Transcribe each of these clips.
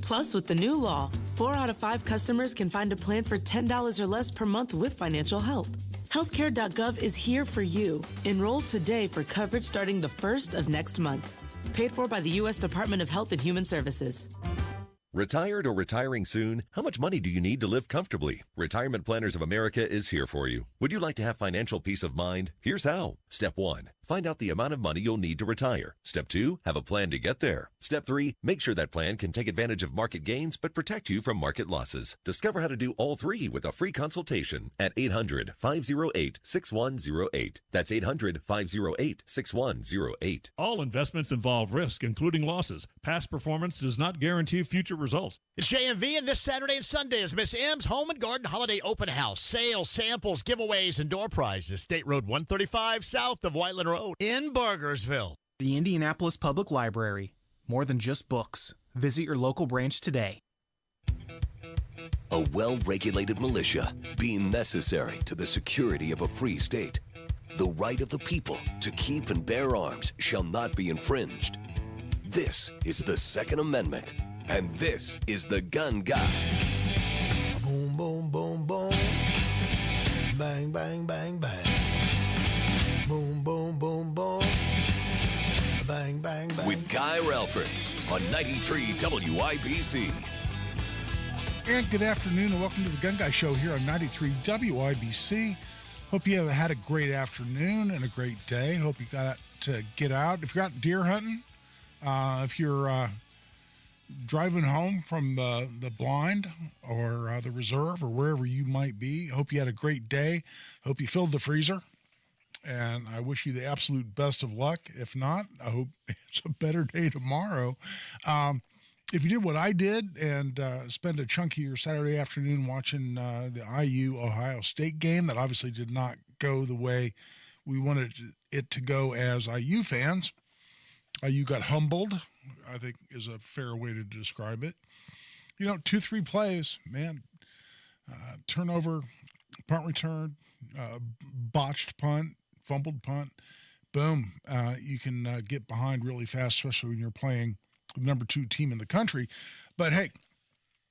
Plus, with the new law, 4 out of 5 customers can find a plan for $10 or less per month with financial help. Healthcare.gov is here for you. Enroll today for coverage starting the 1st of next month. Paid for by the U.S. Department of Health and Human Services. Retired or retiring soon? How much money do you need to live comfortably? Retirement Planners of America is here for you. Would you like to have financial peace of mind? Here's how. Step 1. Find out the amount of money you'll need to retire. Step 2. Have a plan to get there. Step 3. Make sure that plan can take advantage of market gains but protect you from market losses. Discover how to do all 3 with a free consultation at 800-508-6108. That's 800-508-6108. All investments involve risk, including losses. Past performance does not guarantee future results. It's JMV, and this Saturday and Sunday is Miss M's Home and Garden Holiday Open House. Sales, samples, giveaways, and door prizes. State Road 135 south of Whiteland Road in Burgersville. The Indianapolis Public Library. More than just books. Visit your local branch today. A well-regulated militia being necessary to the security of a free state. The right of the people to keep and bear arms shall not be infringed. This is the Second Amendment, and this is the Gun Guy. Boom, boom, boom, boom. Bang, bang, bang, bang. Boom, boom, boom, boom. Bang, bang, bang. With Guy Relford on 93 WIBC. And good afternoon and welcome to the Gun Guy Show here on 93 WIBC. Hope you have had a great afternoon and a great day. Hope you got to get out. If you're out deer hunting, if you're driving home from the blind or the reserve or wherever you might be, hope you had a great day. Hope you filled the freezer. And I wish you the absolute best of luck. If not, I hope it's a better day tomorrow. If you did what I did and spend a chunk of your Saturday afternoon watching the IU-Ohio State game, that obviously did not go the way we wanted it to go as IU fans. IU got humbled, I think is a fair way to describe it. 2-3 plays, man. Turnover, punt return, botched punt, fumbled punt. Boom. You can get behind really fast, especially when you're playing the number 2 team in the country. But, hey,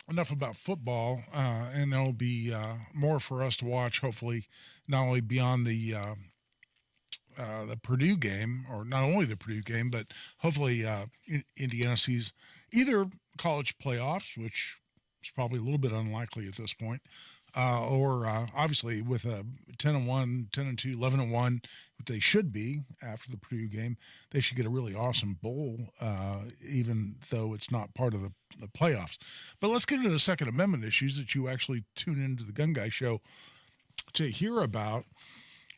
enough about football, and there'll be more for us to watch, hopefully, not only beyond the Purdue game, or not only the Purdue game, but hopefully Indiana sees either college playoffs, which is probably a little bit unlikely at this point, or obviously with a 10-1, 10-2, 11-1, what they should be after the Purdue game, they should get a really awesome bowl, even though it's not part of the playoffs. But let's get into the Second Amendment issues that you actually tune into the Gun Guy Show to hear about.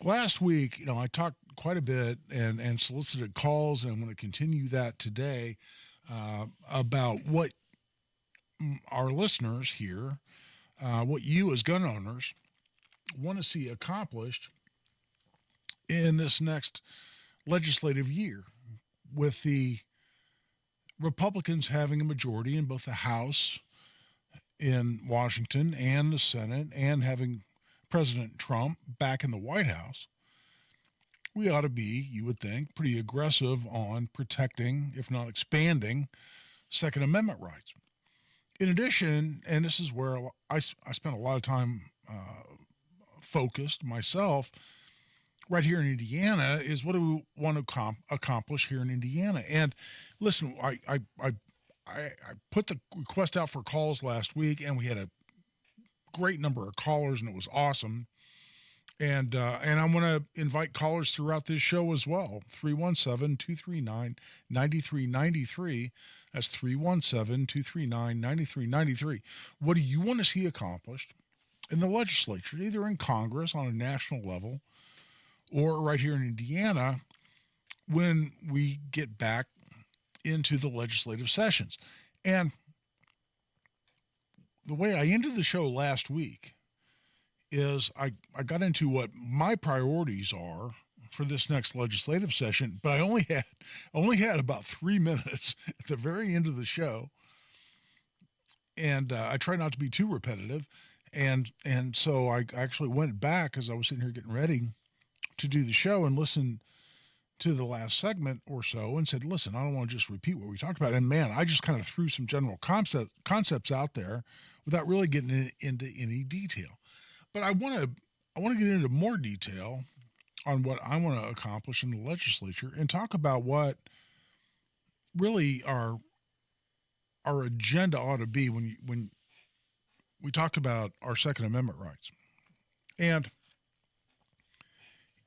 Last week, I talked quite a bit and solicited calls, and I'm going to continue that today about what our listeners here, what you as gun owners want to see accomplished in this next legislative year, with the Republicans having a majority in both the House in Washington and the Senate, and having President Trump back in the White House. We ought to be, you would think, pretty aggressive on protecting, if not expanding, Second Amendment rights. In addition, and this is where I spent a lot of time focused myself, right here in Indiana, is what do we want to accomplish here in Indiana? And listen, I put the request out for calls last week, and we had a great number of callers, and it was awesome. And I'm going to invite callers throughout this show as well. 317-239-9393. That's 317-239-9393. What do you want to see accomplished in the legislature, either in Congress on a national level or right here in Indiana when we get back into the legislative sessions? And the way I ended the show last week is I got into what my priorities are for this next legislative session, but I only had about 3 minutes at the very end of the show, and I try not to be too repetitive, and so I actually went back as I was sitting here getting ready to do the show and listened to the last segment or so and said, listen, I don't want to just repeat what we talked about. And man, I just kind of threw some general concepts out there without really getting into any detail. But I want to get into more detail on what I want to accomplish in the legislature and talk about what really our agenda ought to be when we talk about our Second Amendment rights. And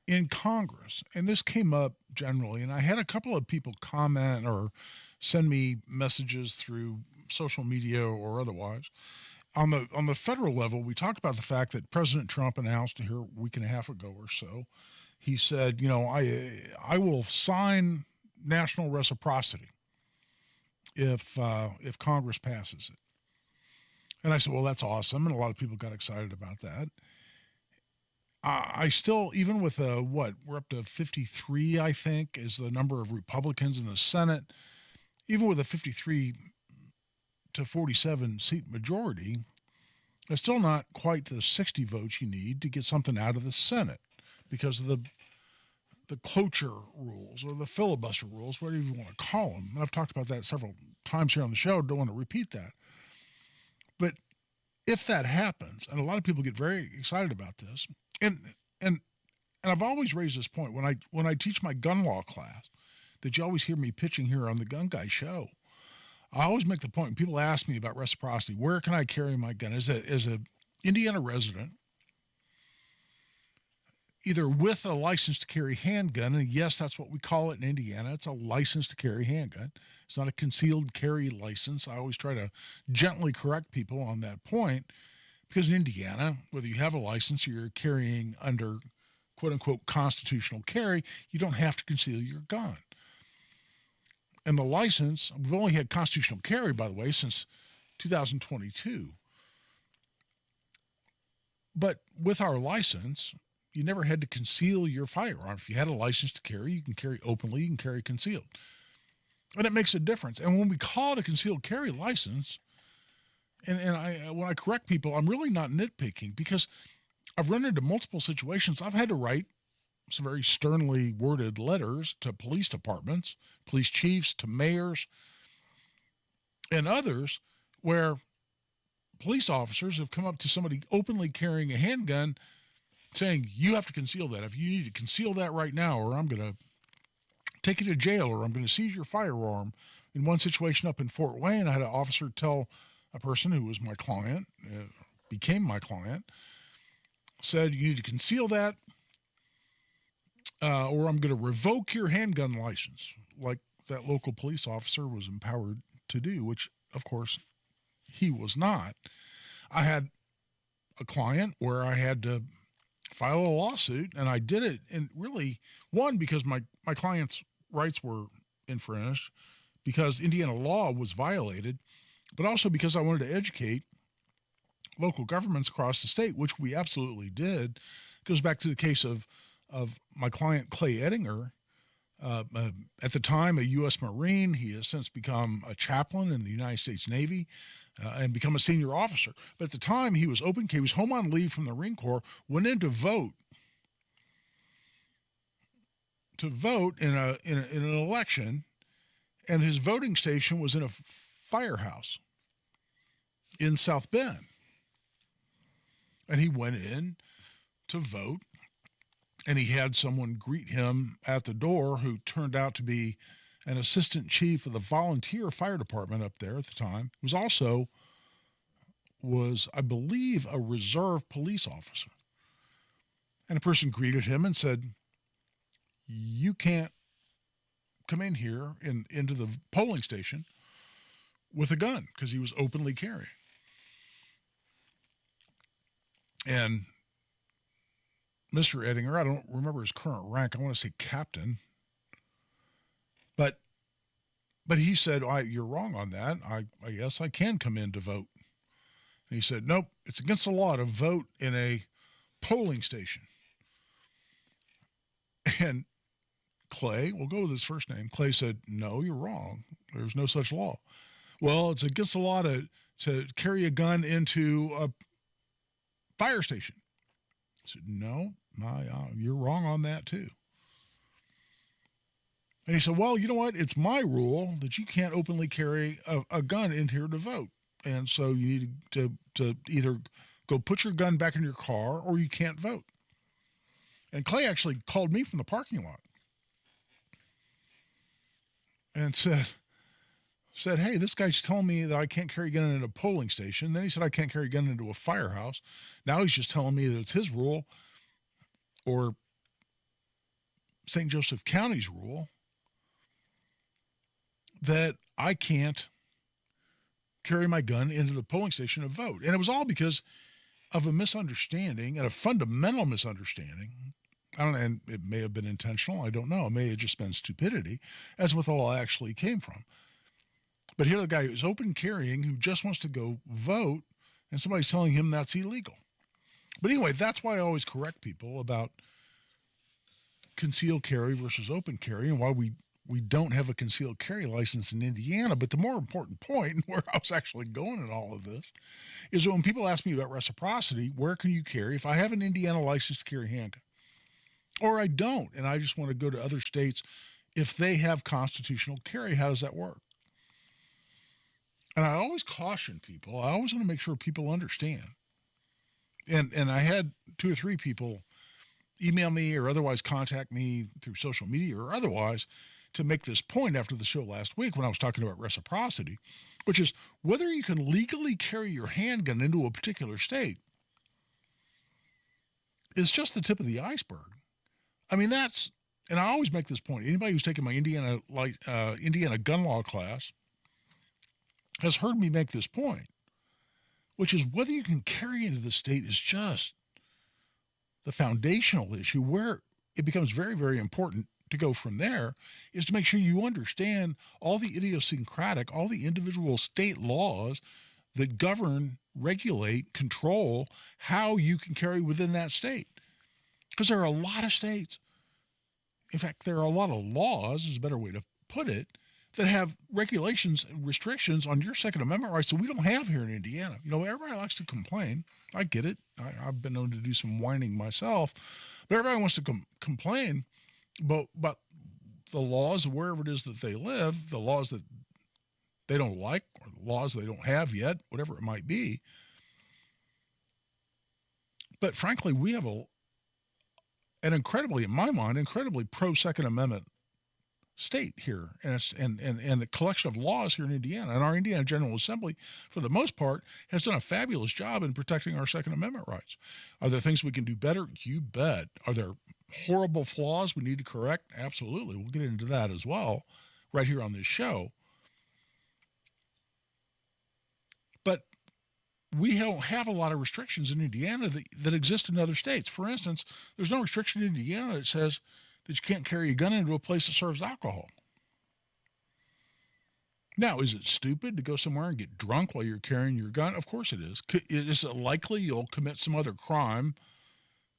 in Congress, and this came up generally, and I had a couple of people comment or send me messages through social media or otherwise. On the federal level, we talked about the fact that President Trump announced here a week and a half ago or so, he said, I will sign national reciprocity if Congress passes it. And I said, well, that's awesome. And a lot of people got excited about that. I still, even with we're up to 53, I think, is the number of Republicans in the Senate. Even with a 53 to 47 seat majority, it's still not quite the 60 votes you need to get something out of the Senate because of the cloture rules or the filibuster rules, whatever you want to call them. I've talked about that several times here on the show. Don't want to repeat that. But if that happens, and a lot of people get very excited about this, and I've always raised this point when I teach my gun law class that you always hear me pitching here on the Gun Guy show. I always make the point, and people ask me about reciprocity, where can I carry my gun? As a Indiana resident, either with a license to carry handgun, and yes, that's what we call it in Indiana. It's a license to carry handgun. It's not a concealed carry license. I always try to gently correct people on that point because in Indiana, whether you have a license or you're carrying under quote-unquote constitutional carry, you don't have to conceal your gun. And the license, we've only had constitutional carry, by the way, since 2022. But with our license, you never had to conceal your firearm. If you had a license to carry, you can carry openly, you can carry concealed. And it makes a difference. And when we call it a concealed carry license, and when I correct people, I'm really not nitpicking because I've run into multiple situations. I've had to write some very sternly worded letters to police departments, police chiefs, to mayors, and others where police officers have come up to somebody openly carrying a handgun saying, you have to conceal that. If you need to conceal that right now, or I'm going to take you to jail, or I'm going to seize your firearm. In one situation up in Fort Wayne, I had an officer tell a person who was my client, became my client, said, you need to conceal that, or I'm going to revoke your handgun license, like that local police officer was empowered to do, which, of course, he was not. I had a client where I had to file a lawsuit, and I did it, and really, one, because my client's rights were infringed, because Indiana law was violated, but also because I wanted to educate local governments across the state, which we absolutely did. It goes back to the case of my client, Clay Ettinger, at the time a U.S. Marine. He has since become a chaplain in the United States Navy and become a senior officer. But at the time, he was he was home on leave from the Marine Corps, went in to vote in an election, and his voting station was in a firehouse in South Bend. And he went in to vote, and he had someone greet him at the door who turned out to be an assistant chief of the volunteer fire department up there at the time. Was, I believe, a reserve police officer. And a person greeted him and said, you can't come in here into the polling station with a gun, because he was openly carrying. And Mr. Ettinger, I don't remember his current rank, I want to say captain, but he said, you're wrong on that. I guess I can come in to vote. And he said, nope, it's against the law to vote in a polling station. And Clay, we'll go with his first name. Clay said, no, you're wrong. There's no such law. Well, it's against the law to carry a gun into a fire station. I said, no, you're wrong on that too. And he said, well, you know what? It's my rule that you can't openly carry a gun in here to vote. And so you need to either go put your gun back in your car or you can't vote. And Clay actually called me from the parking lot and said, hey, this guy's telling me that I can't carry a gun into a polling station. Then he said I can't carry a gun into a firehouse. Now he's just telling me that it's his rule or St. Joseph County's rule that I can't carry my gun into the polling station to vote. And it was all because of a misunderstanding and a fundamental misunderstanding. I don't know, and it may have been intentional. I don't know. It may have just been stupidity, as with all actually came from. But here the guy who's open carrying, who just wants to go vote, and somebody's telling him that's illegal. But anyway, that's why I always correct people about concealed carry versus open carry and why we don't have a concealed carry license in Indiana. But the more important point, and where I was actually going in all of this, is that when people ask me about reciprocity, where can you carry? If I have an Indiana license to carry a handgun, or I don't, and I just want to go to other states, if they have constitutional carry, how does that work? And I always caution people. I always want to make sure people understand. And I had 2 or 3 people email me or otherwise contact me through social media or otherwise to make this point after the show last week when I was talking about reciprocity, which is whether you can legally carry your handgun into a particular state is just the tip of the iceberg. I mean, and I always make this point. Anybody who's taken my Indiana gun law class has heard me make this point, which is whether you can carry into the state is just the foundational issue. Where it becomes very, very important to go from there is to make sure you understand all the idiosyncratic, all the individual state laws that govern, regulate, control how you can carry within that state. Because there are a lot of states, in fact, there are a lot of laws, is a better way to put it, that have regulations and restrictions on your Second Amendment rights that we don't have here in Indiana. You know, everybody likes to complain. I get it. I've been known to do some whining myself. But everybody wants to complain about the laws of wherever it is that they live, the laws that they don't like, or the laws they don't have yet, whatever it might be. But frankly, we have an incredibly, in my mind, incredibly pro-Second Amendment state here, and a collection of laws here in Indiana. And our Indiana General Assembly, for the most part, has done a fabulous job in protecting our Second Amendment rights. Are there things we can do better? You bet. Are there horrible flaws we need to correct? Absolutely. We'll get into that as well right here on this show. But we don't have a lot of restrictions in Indiana that exist in other states. For instance, there's no restriction in Indiana that says that you can't carry a gun into a place that serves alcohol. Now, is it stupid to go somewhere and get drunk while you're carrying your gun? Of course it is. Is it likely you'll commit some other crime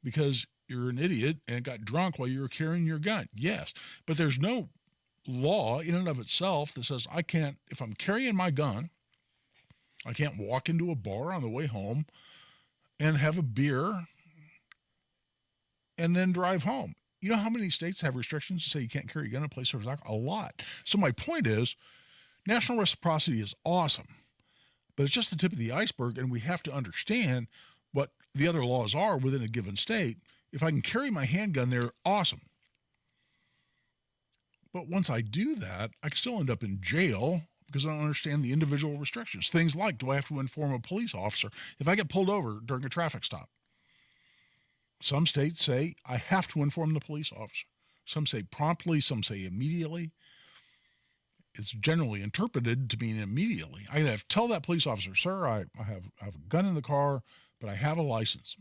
because you're an idiot and got drunk while you were carrying your gun? Yes. But there's no law in and of itself that says I can't, if I'm carrying my gun, I can't walk into a bar on the way home and have a beer and then drive home. You know how many states have restrictions to say you can't carry a gun in a place that serves alcohol? A lot. So my point is, national reciprocity is awesome, but it's just the tip of the iceberg, and we have to understand what the other laws are within a given state. If I can carry my handgun there, awesome. But once I do that, I can still end up in jail because I don't understand the individual restrictions. Things like, do I have to inform a police officer if I get pulled over during a traffic stop? Some states say I have to inform the police officer. Some say promptly, some say immediately. It's generally interpreted to mean immediately. I have to tell that police officer, sir, I have a gun in the car, but I have a license.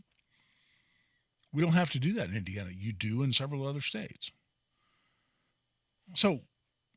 We don't have to do that in Indiana. You do in several other states. So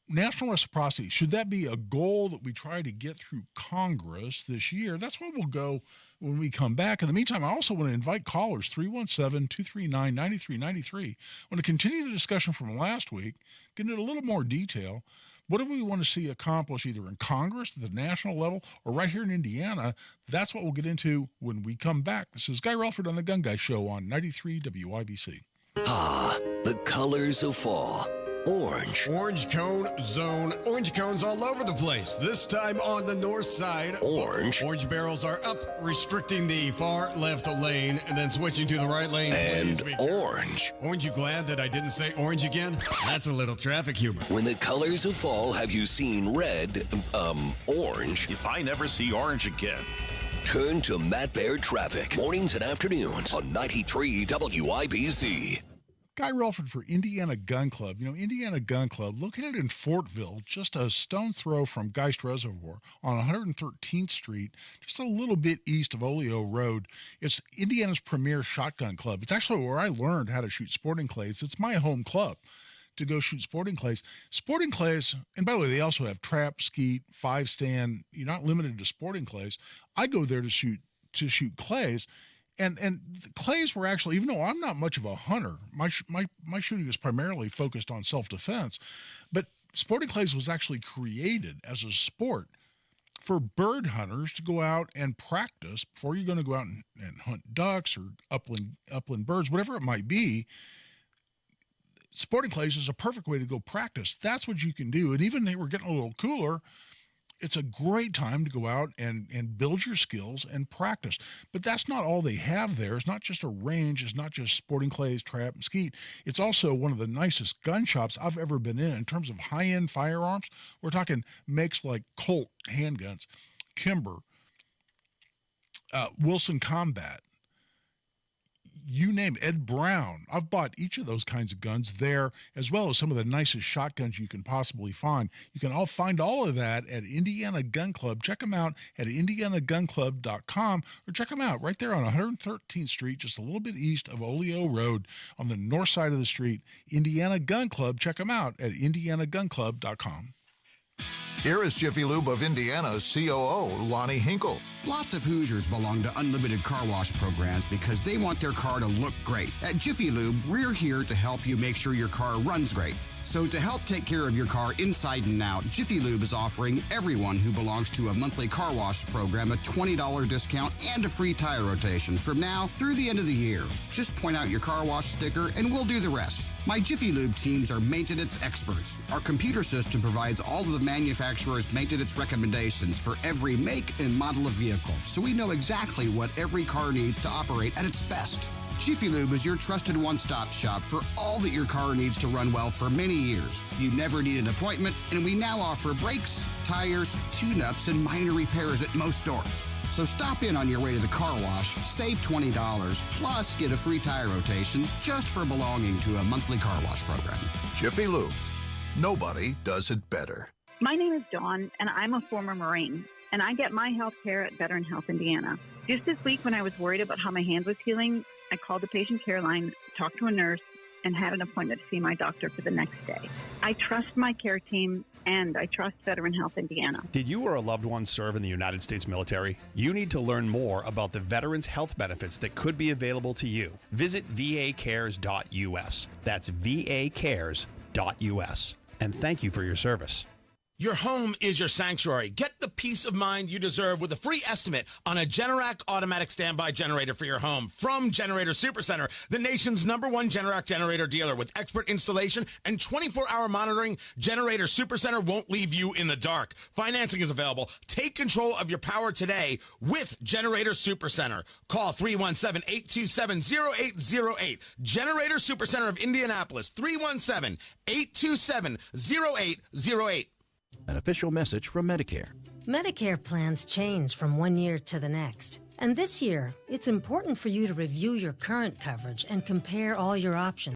national reciprocity, should that be a goal that we try to get through Congress this year? That's where we'll go when we come back. In the meantime, I also want to invite callers, 317-239-9393. I want to continue the discussion from last week, get into a little more detail. What do we want to see accomplished either in Congress, at the national level, or right here in Indiana? That's what we'll get into when we come back. This is Guy Relford on The Gun Guy Show on 93 WIBC. Ah, the colors of fall. Orange. Orange cone zone. Orange cones all over the place. This time on the north side. Orange. Orange barrels are up, restricting the far left lane and then switching to the right lane. And Please be careful. orange. Aren't you glad that I didn't say orange again? That's a little traffic humor. When the colors of fall have you seen red, orange, If I never see orange again. turn to Matt Baird Traffic. Mornings and afternoons on 93 WIBC. Guy Relford for Indiana Gun Club. You know, Indiana Gun Club, located in Fortville, just a stone throw from Geist Reservoir on 113th Street, just a little bit east of Oleo Road. It's Indiana's premier shotgun club. It's actually where I learned how to shoot sporting clays. It's my home club to go shoot sporting clays. Sporting clays, and by the way, they also have trap, skeet, 5-stand. You're not limited to sporting clays. I go there to shoot clays. And the clays were actually, even though I'm not much of a hunter, my shooting is primarily focused on self-defense, but sporting clays was actually created as a sport for bird hunters to go out and practice before you're going to go out and hunt ducks or upland birds, whatever it might be. Sporting clays is a perfect way to go practice. That's what you can do. And even they were getting a little cooler. It's a great time to go out and build your skills and practice. But that's not all they have there. It's not just a range. It's not just sporting clays, trap, and skeet. It's also one of the nicest gun shops I've ever been in terms of high-end firearms. We're talking makes like Colt handguns, Kimber, Wilson Combat, you name it, Ed Brown. I've bought each of those kinds of guns there, as well as some of the nicest shotguns you can possibly find. You can all find all of that at Indiana Gun Club. Check them out at indianagunclub.com, or check them out right there on 113th Street, just a little bit east of Oleo Road on the north side of the street. Indiana Gun Club. Check them out at indianagunclub.com. Here is Jiffy Lube of Indiana's COO, Lonnie Hinkle. Lots of Hoosiers belong to unlimited car wash programs because they want their car to look great. At Jiffy Lube, we're here to help you make sure your car runs great. So to help take care of your car inside and out, Jiffy Lube is offering everyone who belongs to a monthly car wash program a $20 discount and a free tire rotation from now through the end of the year. Just point out your car wash sticker and we'll do the rest. My Jiffy Lube teams are maintenance experts. Our computer system provides all of the manufacturer's maintenance recommendations for every make and model of vehicle, so we know exactly what every car needs to operate at its best. Jiffy Lube is your trusted one-stop shop for all that your car needs to run well for many years. You never need an appointment, and we now offer brakes, tires, tune-ups, and minor repairs at most stores. So stop in on your way to the car wash, save $20, plus get a free tire rotation just for belonging to a monthly car wash program. Jiffy Lube. Nobody does it better. My name is Dawn, and I'm a former Marine, and I get my health care at Veteran Health Indiana. Just this week, when I was worried about how my hand was healing, I called the patient care line, talked to a nurse, and had an appointment to see my doctor for the next day. I trust my care team, and I trust Veteran Health Indiana. Did you or a loved one serve in the United States military? You need to learn more about the veterans' health benefits that could be available to you. Visit vacares.us. That's vacares.us. And thank you for your service. Your home is your sanctuary. Get the peace of mind you deserve with a free estimate on a Generac automatic standby generator for your home from Generator Supercenter, the nation's #1 Generac generator dealer. With expert installation and 24-hour monitoring, Generator Supercenter won't leave you in the dark. Financing is available. Take control of your power today with Generator Supercenter. Call 317-827-0808. Generator Supercenter of Indianapolis, 317-827-0808. An official message from Medicare. Medicare plans change from one year to the next. And this year, it's important for you to review your current coverage and compare all your options.